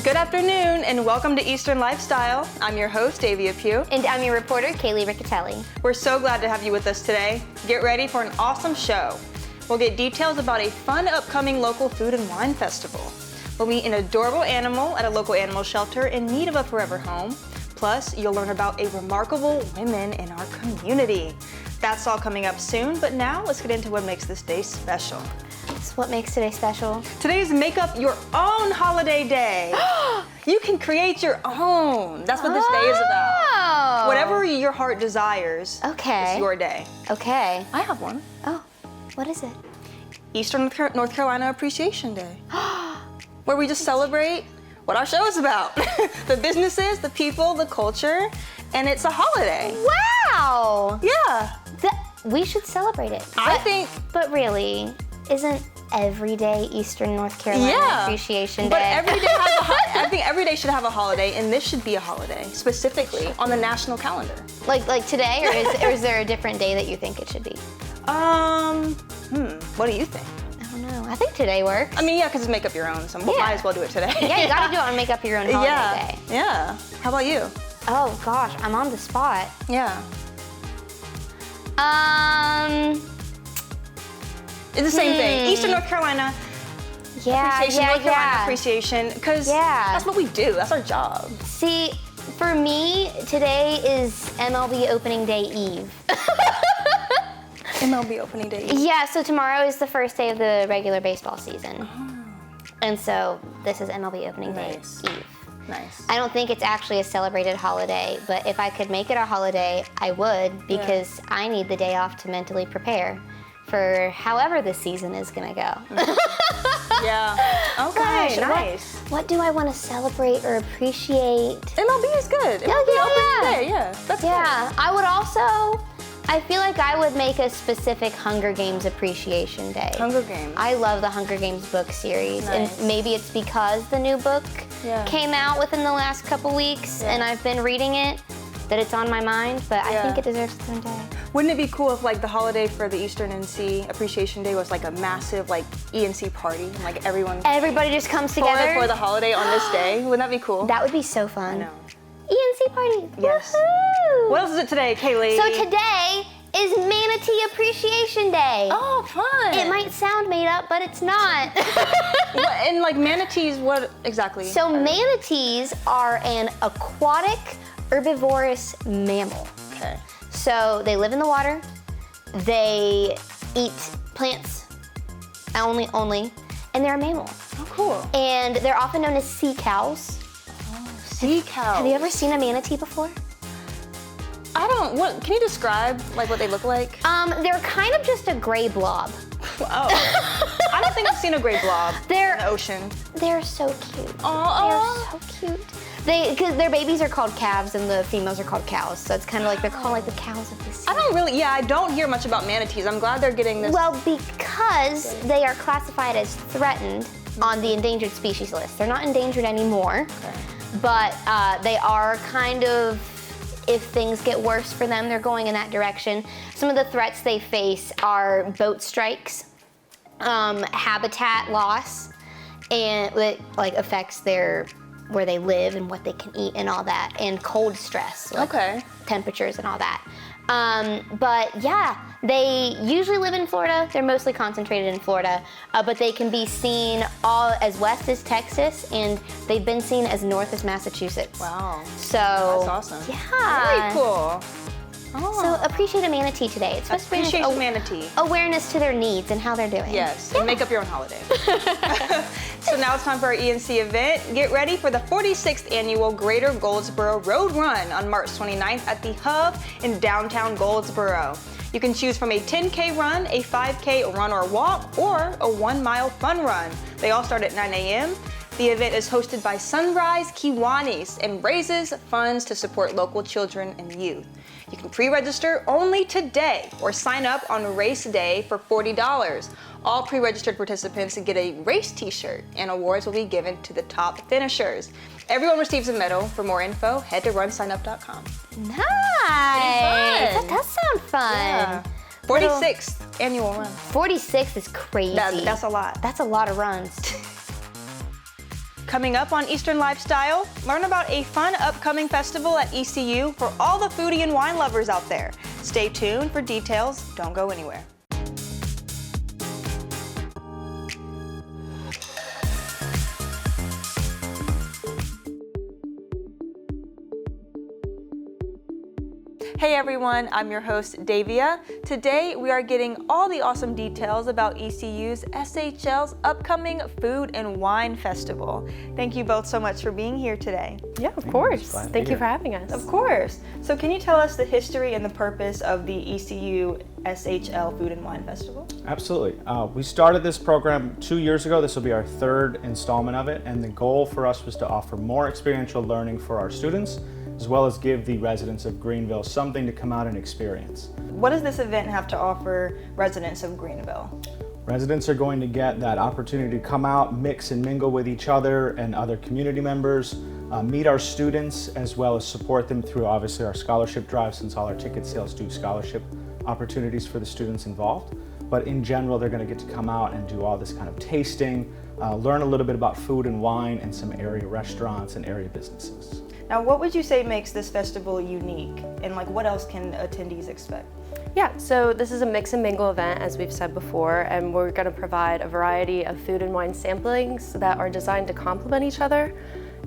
Good afternoon and welcome to Eastern Lifestyle. I'm your host, Davia Pugh. And I'm your reporter, Kaylee Riccatelli. We're so glad to have you with us today. Get ready for an awesome show. We'll get details about a fun upcoming local food and wine festival. We'll meet an adorable animal at a local animal shelter in need of a forever home. Plus, you'll learn about a remarkable women in our community. That's all coming up soon, but now let's get into what makes this day special. So what makes today special? Today is Make Up Your Own Holiday Day. You can create your own. That's what this day is about. Whatever your heart desires, it's your day. Okay. I have one. Oh, what is it? Eastern North Carolina Appreciation Day, where we just celebrate what our show is about. The businesses, the people, the culture, and it's a holiday. Wow! Yeah. We should celebrate it. I think. But really, isn't every day Eastern North Carolina Appreciation Day? But every day I think every day should have a holiday, and this should be a holiday, specifically on the national calendar. Like today, or is there a different day that you think it should be? What do you think? I don't know. I think today works. I mean, yeah, because it's Make Up Your Own, so we might as well do it today. Yeah, you gotta do it on Make Up Your Own holiday day. Yeah. How about you? Oh gosh, I'm on the spot. Yeah. It's the same thing. Eastern North Carolina Appreciation, North Carolina Appreciation, because that's what we do. That's our job. See, for me, today is MLB Opening Day Eve. MLB Opening Day Eve. Yeah, so tomorrow is the first day of the regular baseball season. And so this is MLB Opening Day Eve. Nice. I don't think it's actually a celebrated holiday, but if I could make it a holiday, I would, because I need the day off to mentally prepare for however this season is gonna go. Yeah. Okay, Gosh, nice. What do I want to celebrate or appreciate? MLB is good. MLB Opening Day, that's good. I would also, I feel like I would make a specific Hunger Games Appreciation Day. Hunger Games. I love the Hunger Games book series, and maybe it's because the new book came out within the last couple weeks, and I've been reading it, that it's on my mind, but I think it deserves its own day. Wouldn't it be cool if like the holiday for the Eastern NC Appreciation Day was like a massive like ENC party, and like everybody just comes together for the holiday on this day? Wouldn't that be cool? That would be so fun. I know. ENC party. Yes. Woohoo! What else is it today, Kaylee? So today is Manatee Appreciation Day. Oh, fun. It might sound made up, but it's not. And like manatees, what exactly? So manatees are an aquatic herbivorous mammal. Okay. So they live in the water. They eat plants only, and they're a mammal. Oh, cool. And they're often known as sea cows. Sea cows. Have you ever seen a manatee before? I don't. What? Can you describe like what they look like? They're kind of just a gray blob. Oh. I don't think I've seen a gray blob in the ocean. They're so cute. Oh. They're so cute. Because their babies are called calves and the females are called cows. So it's kind of like they're called like the cows of the sea. I don't hear much about manatees. I'm glad they're getting this. Well, because they are classified as threatened on the endangered species list. They're not endangered anymore, but they are kind of, if things get worse for them, they're going in that direction. Some of the threats they face are boat strikes, habitat loss, and it like affects where they live and what they can eat and all that, and cold stress, like temperatures and all that. But yeah, they usually live in Florida. They're mostly concentrated in Florida, but they can be seen all as west as Texas, and they've been seen as north as Massachusetts. Wow. So that's awesome. Yeah. Very cool. Oh. So appreciate a manatee today. It's supposed to bring manatee. Awareness to their needs and how they're doing. Yes, and make up your own holiday. So now it's time for our ENC event. Get ready for the 46th annual Greater Goldsboro Road Run on March 29th at the Hub in downtown Goldsboro. You can choose from a 10K run, a 5K run or walk, or a 1 mile fun run. They all start at 9 a.m. The event is hosted by Sunrise Kiwanis and raises funds to support local children and youth. You can pre-register only today or sign up on race day for $40. All pre-registered participants get a race t-shirt, and awards will be given to the top finishers. Everyone receives a medal. For more info, head to runsignup.com. Nice. That does sound fun. Yeah. 46th annual run. 46 is crazy. That's a lot. That's a lot of runs. Coming up on Eastern Lifestyle, learn about a fun upcoming festival at ECU for all the foodie and wine lovers out there. Stay tuned for details. Don't go anywhere. Hey everyone, I'm your host Davia. Today we are getting all the awesome details about ECU's SHL's upcoming Food and Wine Festival. Thank you both so much for being here today. Yeah, of course. Thank you for having us. Of course. So can you tell us the history and the purpose of the ECU SHL Food and Wine Festival? Absolutely. We started this program 2 years ago. This will be our third installment of it, and the goal for us was to offer more experiential learning for our students, as well as give the residents of Greenville something to come out and experience. What does this event have to offer residents of Greenville? Residents are going to get that opportunity to come out, mix and mingle with each other and other community members, meet our students, as well as support them through obviously our scholarship drive, since all our ticket sales do scholarship opportunities for the students involved. But in general, they're going to get to come out and do all this kind of tasting, learn a little bit about food and wine and some area restaurants and area businesses. Now, what would you say makes this festival unique, and what else can attendees expect? Yeah, so this is a mix and mingle event, as we've said before, and we're going to provide a variety of food and wine samplings that are designed to complement each other.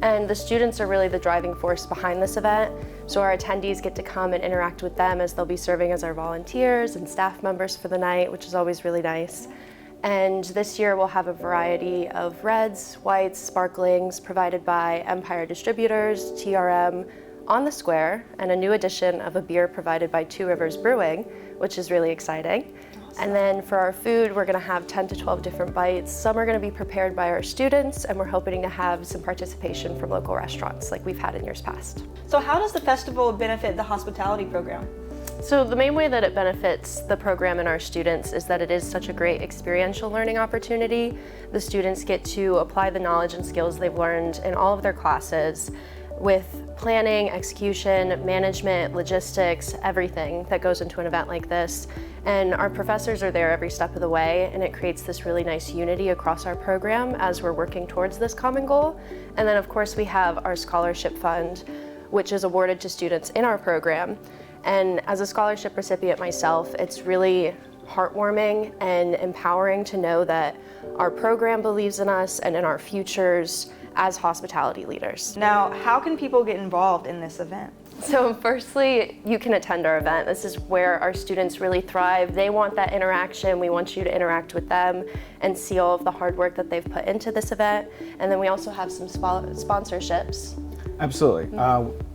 And the students are really the driving force behind this event, so our attendees get to come and interact with them as they'll be serving as our volunteers and staff members for the night, which is always really nice. And this year we'll have a variety of reds, whites, sparklings provided by Empire Distributors, TRM, on the square, and a new edition of a beer provided by Two Rivers Brewing, which is really exciting. Awesome. And then for our food, we're gonna have 10 to 12 different bites. Some are gonna be prepared by our students, and we're hoping to have some participation from local restaurants like we've had in years past. So how does the festival benefit the hospitality program? So the main way that it benefits the program and our students is that it is such a great experiential learning opportunity. The students get to apply the knowledge and skills they've learned in all of their classes with planning, execution, management, logistics, everything that goes into an event like this. And our professors are there every step of the way, and it creates this really nice unity across our program as we're working towards this common goal. And then of course we have our scholarship fund, which is awarded to students in our program. And as a scholarship recipient myself, it's really heartwarming and empowering to know that our program believes in us and in our futures as hospitality leaders. Now, how can people get involved in this event? So firstly, you can attend our event. This is where our students really thrive. They want that interaction. We want you to interact with them and see all of the hard work that they've put into this event. And then we also have some sponsorships. Absolutely.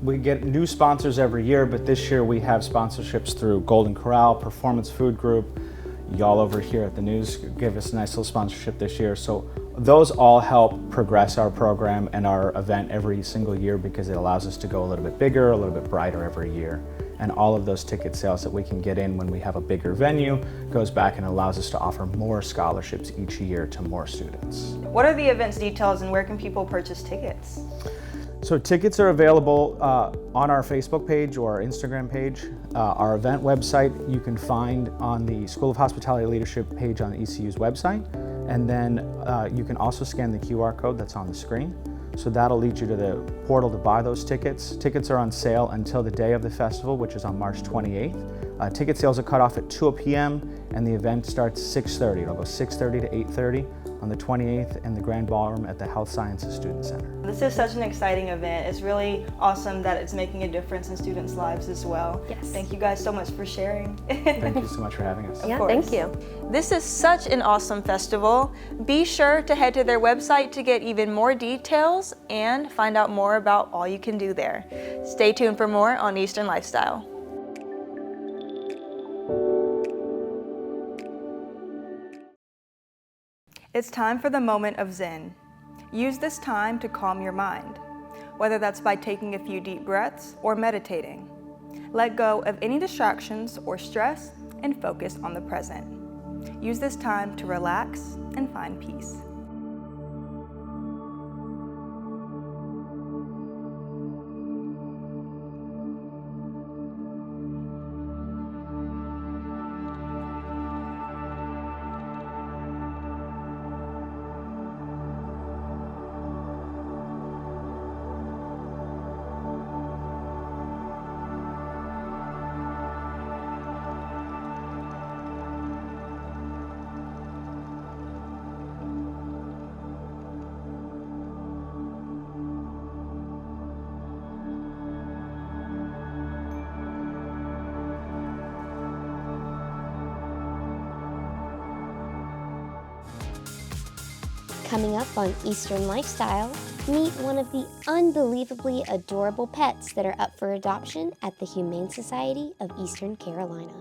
We get new sponsors every year, but this year we have sponsorships through Golden Corral, Performance Food Group. Y'all over here at the news give us a nice little sponsorship this year. So those all help progress our program and our event every single year, because it allows us to go a little bit bigger, a little bit brighter every year. And all of those ticket sales that we can get in when we have a bigger venue goes back and allows us to offer more scholarships each year to more students. What are the event's details, and where can people purchase tickets? So tickets are available on our Facebook page or our Instagram page. Our event website you can find on the School of Hospitality Leadership page on ECU's website. And then you can also scan the QR code that's on the screen. So that'll lead you to the portal to buy those tickets. Tickets are on sale until the day of the festival, which is on March 28th. Ticket sales are cut off at 2 p.m. and the event starts 6:30. It'll go 6:30 to 8:30 on the 28th in the Grand Ballroom at the Health Sciences Student Center. This is such an exciting event. It's really awesome that it's making a difference in students' lives as well. Yes. Thank you guys so much for sharing. Thank you so much for having us. Yeah, course. thank you. This is such an awesome festival. Be sure to head to their website to get even more details and find out more about all you can do there. Stay tuned for more on Eastern Lifestyle. It's time for the moment of Zen. Use this time to calm your mind, whether that's by taking a few deep breaths or meditating. Let go of any distractions or stress and focus on the present. Use this time to relax and find peace. Coming up on Eastern Lifestyle, meet one of the unbelievably adorable pets that are up for adoption at the Humane Society of Eastern Carolina.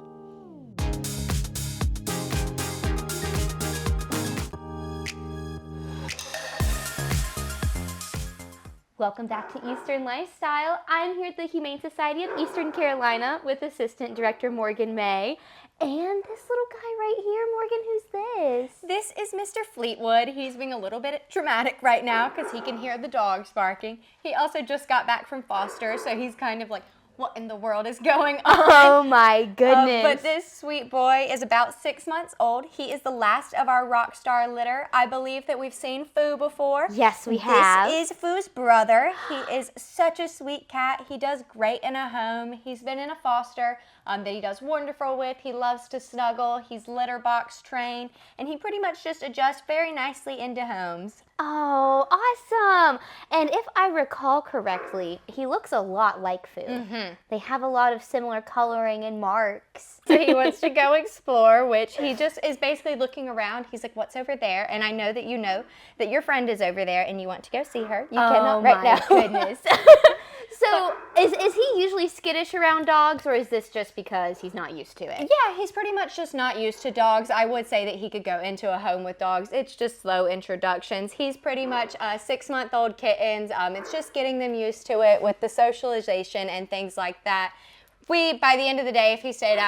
Welcome back to Eastern Lifestyle. I'm here at the Humane Society of Eastern Carolina with Assistant Director Morgan May. And this little guy right here, Morgan, who's this? This is Mr. Fleetwood. He's being a little bit dramatic right now because he can hear the dogs barking. He also just got back from foster, so he's kind of like, what in the world is going on? Oh my goodness. But this sweet boy is about 6 months old. He is the last of our rock star litter. I believe that we've seen Foo before. Yes, we have. This is Foo's brother. He is such a sweet cat. He does great in a home. He's been in a foster that he does wonderful with. He loves to snuggle. He's litter box trained, and he pretty much just adjusts very nicely into homes. Oh, awesome. And if I recall correctly, he looks a lot like Foo. Mm-hmm. They have a lot of similar coloring and marks. So he wants to go explore, which he just is basically looking around. He's like, what's over there? And I know that your friend is over there and you want to go see her. You cannot right now. Oh my goodness. So is he usually skittish around dogs, or is this just because he's not used to it? Yeah, he's pretty much just not used to dogs. I would say that he could go into a home with dogs. It's just slow introductions. He's pretty much 6-month-old kittens. It's just getting them used to it with the socialization and things like that. By the end of the day, if he stayed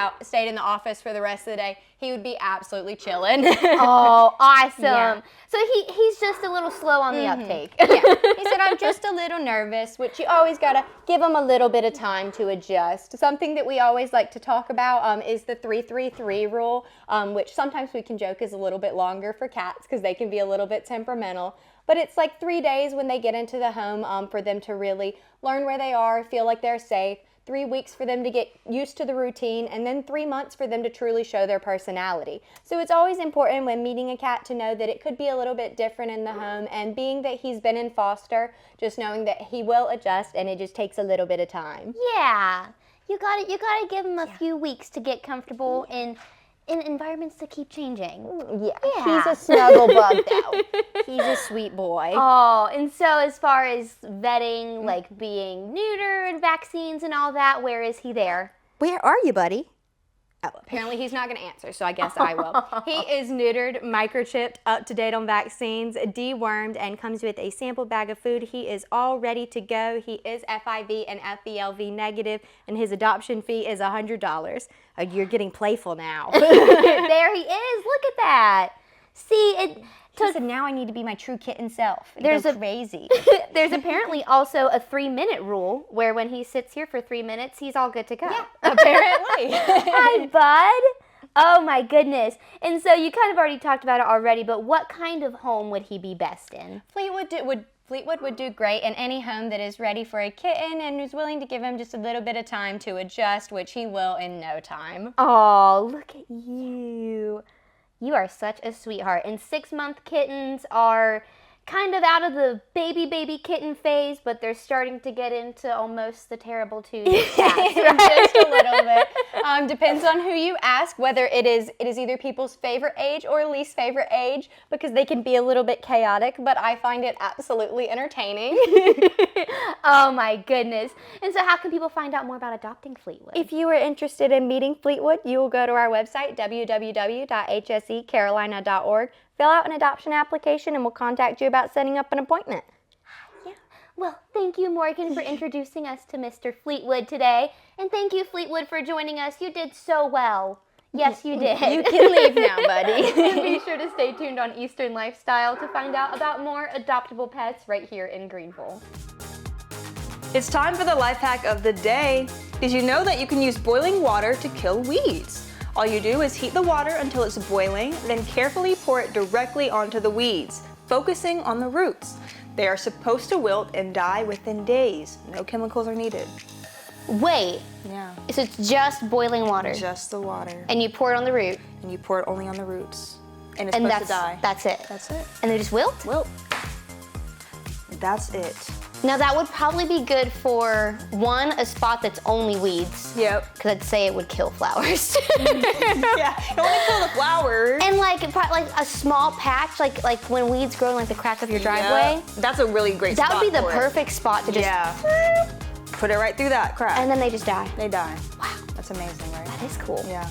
in the office for the rest of the day, he would be absolutely chilling. Oh, awesome. Yeah. So he's just a little slow on the uptake. Yeah. He said, I'm just a little nervous, which you always got to give him a little bit of time to adjust. Something that we always like to talk about is the 3-3-3 rule, which sometimes we can joke is a little bit longer for cats because they can be a little bit temperamental. But it's like 3 days when they get into the home for them to really learn where they are, feel like they're safe. 3 weeks for them to get used to the routine, and then 3 months for them to truly show their personality. So it's always important when meeting a cat to know that it could be a little bit different in the home, and being that he's been in foster, just knowing that he will adjust and it just takes a little bit of time. Yeah. You gotta give him a few weeks to get comfortable in environments that keep changing. Yeah. He's a snuggle bug though. He's a sweet boy. Oh, and so as far as vetting, like being neutered and vaccines and all that, where is he there? Where are you, buddy? Oh, apparently he's not going to answer, so I guess I will. He is neutered, microchipped, up to date on vaccines, dewormed, and comes with a sample bag of food. He is all ready to go. He is FIV and FELV negative, and his adoption fee is $100. You're getting playful now. There he is. Look at that. See, He said, now I need to be my true kitten self. There's crazy. There's apparently also a 3-minute rule where when he sits here for 3 minutes, he's all good to go. Yeah, apparently. Hi, bud. Oh my goodness. And so you kind of already talked about it already, but what kind of home would he be best in? Fleetwood would do great in any home that is ready for a kitten and is willing to give him just a little bit of time to adjust, which he will in no time. Oh, look at you. You are such a sweetheart. And 6-month kittens are kind of out of the baby kitten phase, but they're starting to get into almost the terrible twos. Just a little bit. Depends on who you ask, whether it is either people's favorite age or least favorite age, because they can be a little bit chaotic, but I find it absolutely entertaining. Oh my goodness. And so how can people find out more about adopting Fleetwood? If you are interested in meeting Fleetwood, you will go to our website, www.hsecarolina.org, fill out an adoption application, and we'll contact you about setting up an appointment. Yeah. Well, thank you, Morgan, for introducing us to Mr. Fleetwood today. And thank you, Fleetwood, for joining us. You did so well. Yes, you did. You can leave now, buddy. And be sure to stay tuned on Eastern Lifestyle to find out about more adoptable pets right here in Greenville. It's time for the life hack of the day. Did you know that you can use boiling water to kill weeds? All you do is heat the water until it's boiling, then carefully pour it directly onto the weeds, focusing on the roots. They are supposed to wilt and die within days. No chemicals are needed. Wait. Yeah. So it's just boiling water? Just the water. And you pour it on the root? And you pour it only on the roots. And it's supposed to die. That's it? That's it. And they just wilt? Wilt. That's it. Now that would probably be good for a spot that's only weeds. Yep. Because I'd say it would kill flowers. Yeah, don't want to kill the flowers. And like a small patch, like when weeds grow in like the crack of your driveway. Yep. That's a really great spot. That would be the for it. perfect spot to just. Yeah. Put it right through that crack. And then they just die. They die. Wow. That's amazing, right? That is cool. Yeah.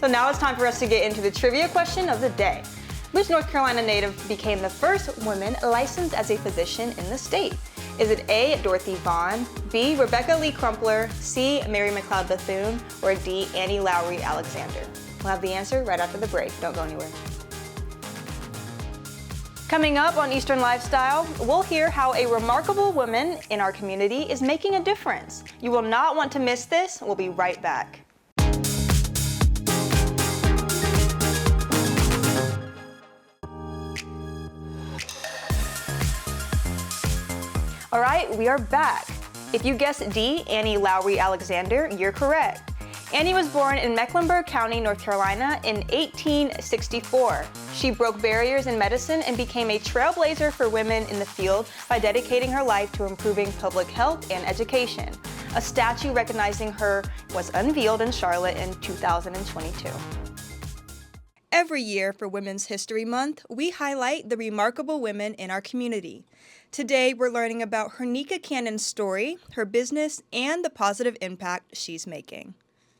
So now it's time for us to get into the trivia question of the day. Which North Carolina native became the first woman licensed as a physician in the state? Is it A, Dorothy Vaughan, B, Rebecca Lee Crumpler, C, Mary McLeod Bethune, or D, Annie Lowry Alexander? We'll have the answer right after the break. Don't go anywhere. Coming up on Eastern Lifestyle, we'll hear how a remarkable woman in our community is making a difference. You will not want to miss this. We'll be right back. All right, we are back. If you guessed D, Annie Lowry Alexander, you're correct. Annie was born in Mecklenburg County, North Carolina in 1864. She broke barriers in medicine and became a trailblazer for women in the field by dedicating her life to improving public health and education. A statue recognizing her was unveiled in Charlotte in 2022. Every year for Women's History Month, we highlight the remarkable women in our community. Today, we're learning about Hernika Cannon's story, her business, and the positive impact she's making.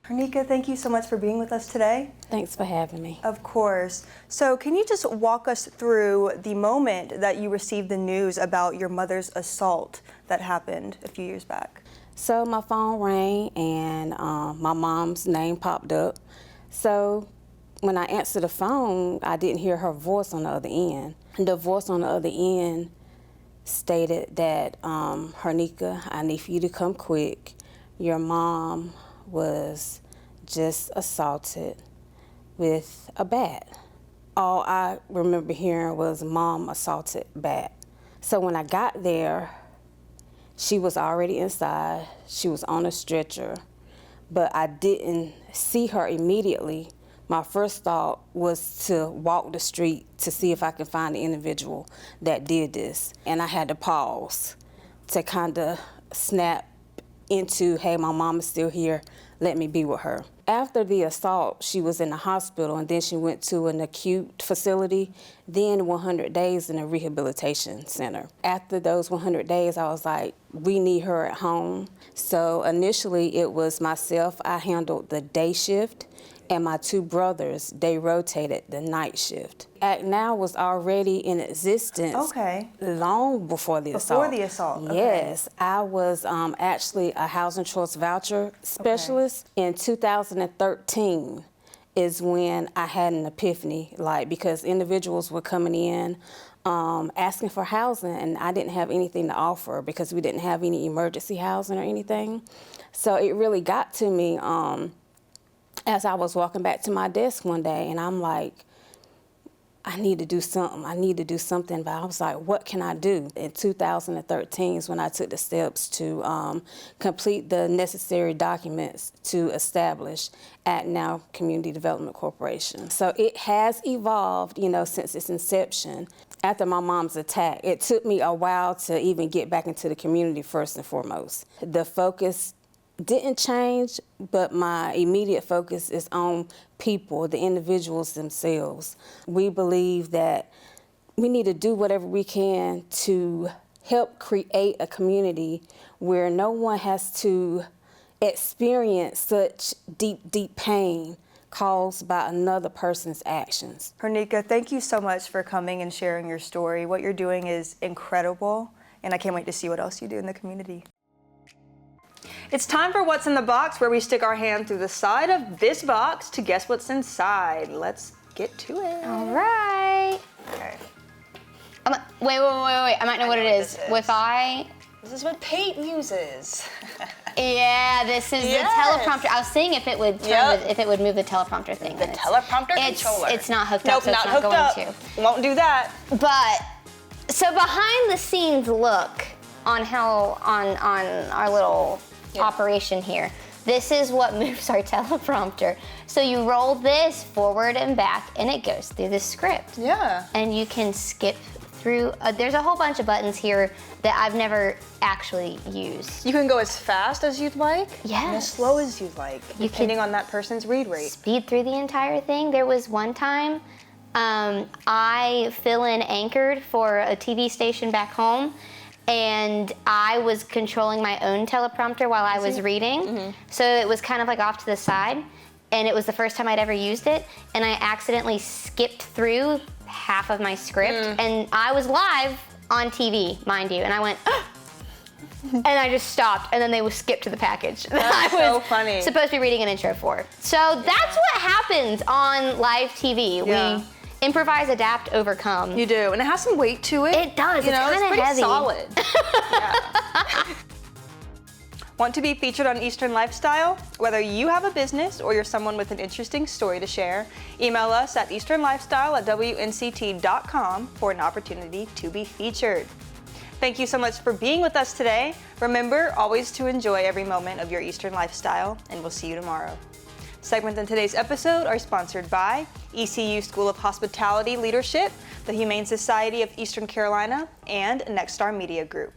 Hernika, thank you so much for being with us today. Thanks for having me. Of course. So can you just walk us through the moment that you received the news about your mother's assault that happened a few years back? So my phone rang and my mom's name popped up. So when I answered the phone, I didn't hear her voice on the other end. The voice on the other end stated that, Hernika, I need for you to come quick. Your mom was just assaulted with a bat. All I remember hearing was mom assaulted bat. So when I got there, she was already inside. She was on a stretcher, but I didn't see her immediately. My first thought was to walk the street to see if I could find the individual that did this. And I had to pause to kind of snap into, hey, my mom is still here, let me be with her. After the assault, she was in the hospital and then she went to an acute facility, then 100 days in a rehabilitation center. After those 100 days, I was like, we need her at home. So initially it was myself, I handled the day shift, and my two brothers, they rotated the night shift. Act Now was already in existence long before the assault. Before the assault, okay. Yes, I was actually a housing choice voucher specialist. In 2013 is when I had an epiphany, because individuals were coming in asking for housing, and I didn't have anything to offer because we didn't have any emergency housing or anything. So it really got to me as I was walking back to my desk one day, and I'm like, I need to do something, but I was like, what can I do? In 2013 is when I took the steps to complete the necessary documents to establish Act Now Community Development Corporation. So it has evolved, since its inception. After my mom's attack, it took me a while to even get back into the community first and foremost. The focus didn't change, but my immediate focus is on people, the individuals themselves. We believe that we need to do whatever we can to help create a community where no one has to experience such deep, deep pain caused by another person's actions. Hernika, thank you so much for coming and sharing your story. What you're doing is incredible, and I can't wait to see what else you do in the community. It's time for What's in the Box, where we stick our hand through the side of this box to guess what's inside. Let's get to it. All right. Okay. Wait. I might know what it is. This is what Pate uses. Yeah, this is the teleprompter. I was seeing if it would if it would move the teleprompter thing. The teleprompter controller. It's not hooked up, Nope, so it's not not hooked going up. to. Won't do that. But so behind the scenes look on how on our little operation here. This is what moves our teleprompter. So you roll this forward and back, and it goes through the script. Yeah. And you can skip through. There's a whole bunch of buttons here that I've never actually used. You can go as fast as you'd like, and as Yes. slow as you'd like, depending on that person's read rate. Speed through the entire thing. There was one time I fill-in anchored for a TV station back home, and I was controlling my own teleprompter while I was reading. So it was kind of like off to the side, and it was the first time I'd ever used it, and I accidentally skipped through half of my script, and I was live on TV, mind you, and I went, and I just stopped, and then they would skip to the package that I That's so was funny. supposed to be reading an intro for. So that's what happens on live TV. Yeah. We improvise, adapt, overcome. You do, and it has some weight to it. It does. You It's know, kinda pretty heavy. solid. Yeah. Want to be featured on Eastern Lifestyle? Whether you have a business or you're someone with an interesting story to share, email us at easternlifestyle@WNCT.com for an opportunity to be featured. Thank you so much for being with us today. Remember always to enjoy every moment of your Eastern lifestyle, and we'll see you tomorrow. Segments in today's episode are sponsored by ECU School of Hospitality Leadership, the Humane Society of Eastern Carolina, and Nexstar Media Group.